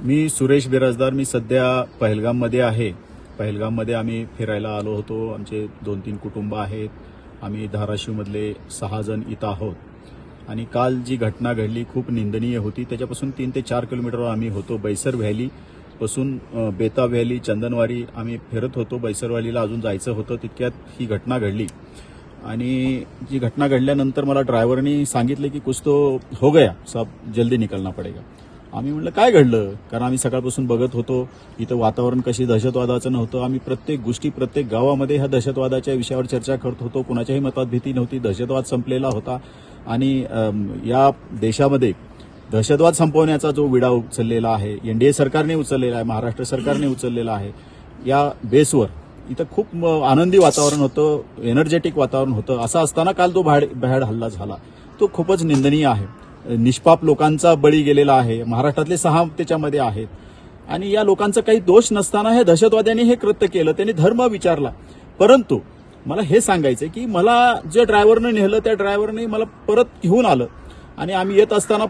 मी सुरेश बिराजदार. मी सध्या पहलगाममध्ये आहे. पहलगाममध्ये आम्ही फिरायला आलो होतो. आमचे 2-3 कुटुंब आहेत. आम्ही धाराशिवमधले 6 जण इथं आहोत. आणि काल जी घटना घडली खूप निंदनीय होती. त्याच्यापासून 3 ते 4 किलोमीटरवर आम्ही होतो. बैसर व्हॅली पासून बेता व्हॅली, चंदनवारी आम्ही फिरत होतो. बैसर व्हॅलीला अजून जायचं होतं. तितक्यात ही घटना घडली. आणि जी घटना घडल्यानंतर मला ड्रायव्हरनी सांगितले की कुछ तो हो गया, सब जल्दी निकलना पडेगा. आम्ही म्हणलं काय घडलं, कारण आम्ही सकाळपासून बघत होतो इथं वातावरण कशी दहशतवादाचं नव्हतं. आम्ही प्रत्येक गोष्टी प्रत्येक गावामध्ये ह्या दहशतवादाच्या विषयावर चर्चा करत होतो. कुणाच्याही मतात भीती नव्हती. दहशतवाद संपलेला होता आणि या देशामध्ये दहशतवाद संपवण्याचा जो विडा उचललेला आहे, एनडीए सरकारने उचललेला आहे, महाराष्ट्र सरकारने उचललेला आहे, या बेसवर इथं खूप आनंदी वातावरण होतं, एनर्जेटिक वातावरण होतं. असं असताना काल जो भ्याड हल्ला झाला तो खूपच निंदनीय आहे. निष्पाप लोकांचा बळी गेलेला आहे. महाराष्ट्रातले 6 त्याच्यामध्ये आहेत. आणि या लोकांचा काही दोष नसताना हे दहशतवाद्यांनी हे कृत्य केलं. त्यांनी धर्म विचारला. परंतु मला हे सांगायचं की मला जे ड्रायव्हरनं नेलं त्या ड्रायव्हरने मला परत घेऊन आलं. आणि आम्ही येत असताना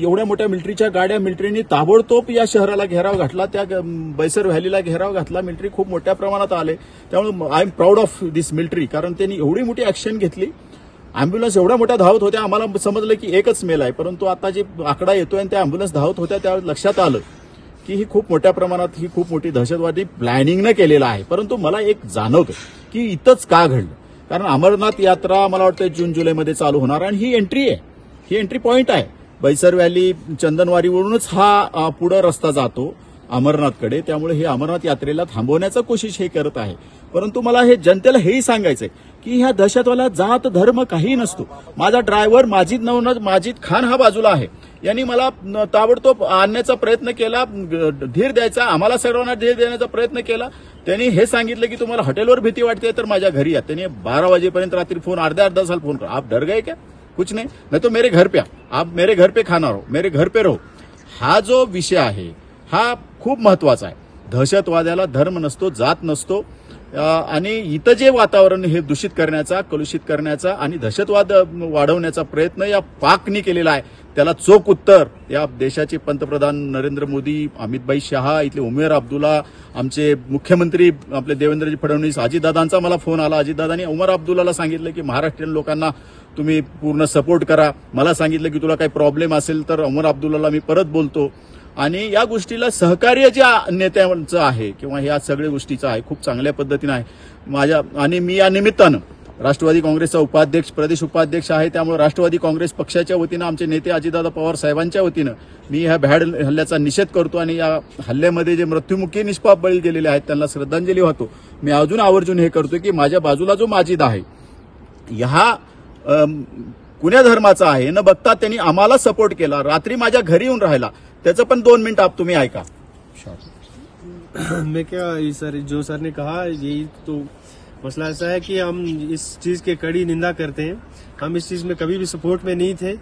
एवढ्या मोठ्या मिलिटरीच्या गाड्या मिलिटरीने ताबडतोब या शहराला घेराव घातला. त्या बैसर व्हॅलीला घेराव घातला. मिलिटरी खूप मोठ्या प्रमाणात आले. त्यामुळे I am proud of this military, कारण त्यांनी एवढी मोठी ऍक्शन घेतली. अँब्युलन्स एवढ्या मोठ्या धावत होत्या. आम्हाला समजलं की एकच मेल आहे, परंतु आता जे आकडा येतोय आणि त्या अँब्युलन्स धावत होत्या त्यावेळेस लक्षात आलं की ही खूप मोठ्या प्रमाणात ही खूप मोठी दहशतवादी प्लॅनिंगनं केलेला आहे. परंतु मला एक जाणवतं की इथंच का घडलं, कारण अमरनाथ यात्रा मला वाटतं जून-जुलैमध्ये चालू होणार आणि ही एंट्री आहे, ही एंट्री पॉइंट आहे. बैसर व्हॅली चंदनवारीवरूनच हा पुढे रस्ता जातो अमरनाथकडे. त्यामुळे हे अमरनाथ यात्रेला थांबवण्याचा कोशिश हे करत आहे. परंतु मला हे जनतेला हेही सांगायचंय की ह्या दहशतवाला जात धर्म काही नसतो. माझा ड्रायव्हर माजिद खान हा बाजूला आहे. यांनी मला ताबडतोब आणण्याचा प्रयत्न केला, धीर द्यायचा, आम्हाला सर्वांना धीर देण्याचा प्रयत्न केला. त्यांनी हे सांगितलं की तुम्हाला हॉटेलवर भीती वाटते तर माझ्या घरी या. त्यांनी 12 वाजेपर्यंत रात्री फोन अर्ध्या साल फोन करा. आप डर गए क्या? कुछ नहीं तो मेरे घर पे आप मेरे घर पे खाना रहो, मेरे घर पे रहो. हा जो विषय आहे हा खूप महत्वाचा आहे. दहशतवाद्याला धर्म नसतो, जात नसतो. आणि इथं जे वातावरण हे दूषित करण्याचा, कलुषित करण्याचा आणि दहशतवाद वाढवण्याचा प्रयत्न या पाकनी केलेला आहे, त्याला चोख उत्तर या देशाचे पंतप्रधान नरेंद्र मोदी, अमितभाई शहा, इथले उमेर अब्दुल्ला, आमचे मुख्यमंत्री आपले देवेंद्रजी फडणवीस, अजितदादांचा मला फोन आला. अजितदादांनी उमर अब्दुल्लाला सांगितलं की महाराष्ट्रीयन लोकांना तुम्ही पूर्ण सपोर्ट करा. मला सांगितलं की तुला काही प्रॉब्लेम असेल तर उमर अब्दुल्लाला मी परत बोलतो. आणि या गोष्टीला सहकार्य ज्या नेत्यांचं आहे किंवा ह्या सगळ्या गोष्टीचं आहे खूप चांगल्या पद्धतीनं आहे. आणि मी या निमित्तानं राष्ट्रवादी काँग्रेसचा उपाध्यक्ष, प्रदेश उपाध्यक्ष आहे. त्यामुळे राष्ट्रवादी काँग्रेस पक्षाच्या वतीनं आमचे नेते अजितदादा पवार साहेबांच्या वतीनं मी ह्या भ्याड हल्ल्याचा निषेध करतो. आणि या हल्ल्यामध्ये जे मृत्युमुखी निष्पाप बळी गेलेले आहेत त्यांना श्रद्धांजली वाहतो. मी अजून आवर्जून हे करतो की माझ्या बाजूला जो माजिद आहे हा कुण्या धर्माचा आहे न बघता त्यांनी आम्हाला सपोर्ट केला. रात्री माझ्या घरी येऊन राहिला. त्याचं पण 2 मिनिट आप तुम्ही ऐका. मैं क्या सर जो सर ने कहा यही तो मसला ऐसा है कि हम इस चीज की कड़ी निंदा करते हैं. हम इस चीज में कभी भी सपोर्ट में नहीं थे.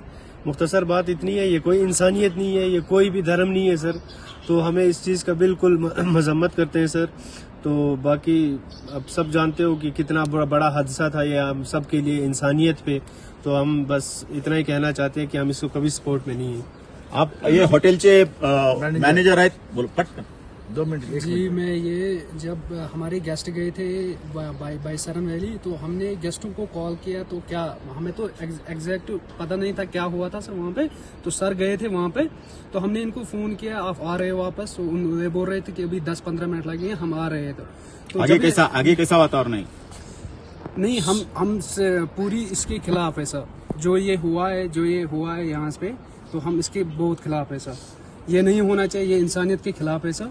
मुख्तसर बात इतनी है, ये कोई इंसानियत नहीं है, ये कोई भी धर्म नहीं है सर. तो हमें इस चीज का बिल्कुल मजम्मत करते हैं सर. तो बाकी अब सब जानते हो कि कितना बड़ा हादसा था ये हम सब के लिए इंसानियत पे. तो हम बस इतना ही कहना चाहते हैं कि हम इसको कभी सपोर्ट में नहीं है. आप ये होटलचे मॅनेजर आहेत, बोल पटकन 2 मिनट. जी मैं ये जब हमारे गेस्ट गए थे बैसरन वैली तो हमने गेस्टों को कॉल किया तो क्या हमें तो एग्जैक्ट पता नहीं था क्या हुआ था सर वहाँ पे. तो सर गए थे वहाँ पे तो हमने इनको फोन किया आप आ रहे हो वापस. तो वे बोल रहे थे कि अभी 10-15 मिनट लगेंगे, हम आ रहे थे. तो आगे कैसा वातावरण है? नहीं हम पूरी इसके खिलाफ है सर. जो ये हुआ है यहाँ पे तो हम इसके बहुत खिलाफ है सर. ये नहीं होना चाहिए, ये इंसानियत के खिलाफ है सर.